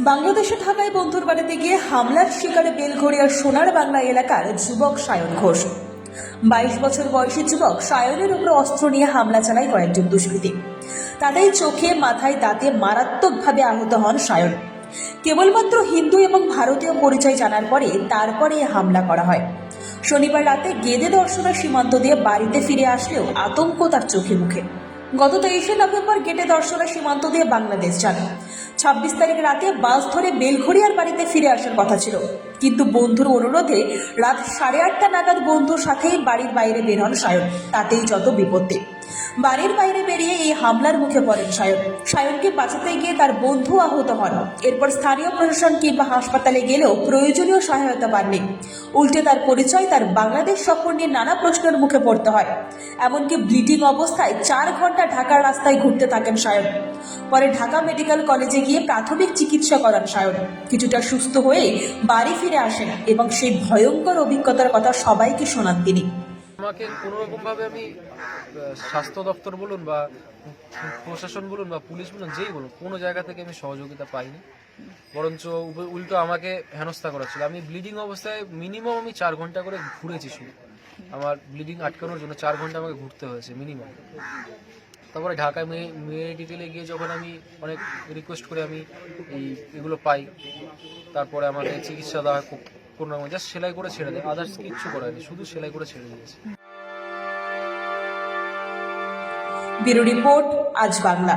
বাংলাদেশে ঢাকায় বন্ধুর বাড়িতে গিয়ে হামলার শিকারে বেলঘড়িয়ার সোনার বাংলা এলাকার যুবক সায়ন ঘোষ। 22 বছর বয়সী যুবক সায়নের উপর অস্ত্র নিয়ে হামলা চালায় কয়েকজন দুষ্কৃতী। তাদের চোখে মাথায় দাঁতে মারাত্মকভাবে আহত হন সায়ন। কেবলমাত্র হিন্দু এবং ভারতীয় পরিচয় জানার পরে তারপরে হামলা করা হয়। শনিবার রাতে গেদে দর্শনের সীমান্ত দিয়ে বাড়িতে ফিরে আসলেও আতঙ্ক তার চোখে মুখে। গত 23 নভেম্বর গেটে দর্শনের সীমান্ত দিয়ে বাংলাদেশ যান। 26 তারিখ রাতে বাস ধরে বেলঘড়িয়ার বাড়িতে ফিরে আসার কথা ছিল, কিন্তু বন্ধুর অনুরোধে রাত 8:30 নাগাদ বন্ধুর সাথেই বাড়ির বাইরে বের হন সায়ন। তাতেই যত বিপত্তি। বাড়ির বাইরে বেরিয়ে এই হামলার মুখে পড়েন সায়ন। সায়নকে বাঁচাতে গিয়ে তার বন্ধু আহত হন। এরপর স্থানীয় প্রশাসন কিংবা হাসপাতালে গেলেও প্রয়োজনীয় সহায়তা পাননি। উল্টে তার পরিচয়, তার বাংলাদেশ সফর নিয়ে নানা প্রশ্নের মুখে পড়তে হয়। এমনকি ব্লিডিং অবস্থায় 4 ঘন্টা ঢাকার রাস্তায় ঘুরতে থাকেন সায়ন। পরে ঢাকা মেডিকেল কলেজে গিয়ে প্রাথমিক চিকিৎসা করান সায়ন। কিছুটা সুস্থ হয়ে বাড়ি ফিরে আসেন এবং সেই ভয়ঙ্কর অভিজ্ঞতার কথা সবাইকে শোনান তিনি। আমাকে কোনোরকমভাবে আমি স্বাস্থ্য দপ্তর বলুন বা প্রশাসন বলুন বা পুলিশ বলুন, যেই বলুন, কোনো জায়গা থেকে আমি সহযোগিতা পাইনি। বরঞ্চ উল্টো আমাকে হেনস্থা করা ছিল। আমি ব্লিডিং অবস্থায় মিনিমাম আমি 4 ঘন্টা করে ঘুরেছি। শুধু আমার ব্লিডিং আটকানোর জন্য 4 ঘন্টা আমাকে ঘুরতে হয়েছে মিনিমাম। তারপরে ঢাকায় মেডিকেলে গিয়ে যখন আমি অনেক রিকোয়েস্ট করে আমি এগুলো পাই, তারপরে আমাকে চিকিৎসা দেওয়া হয়। কোনো রকম জাস্ট সেলাই করে ছেড়ে দেয়, আদার্স কিচ্ছু করায়নি, শুধু সেলাই করে ছেড়ে দিয়েছে। ব্যুরো রিপোর্ট, আজ বাংলা।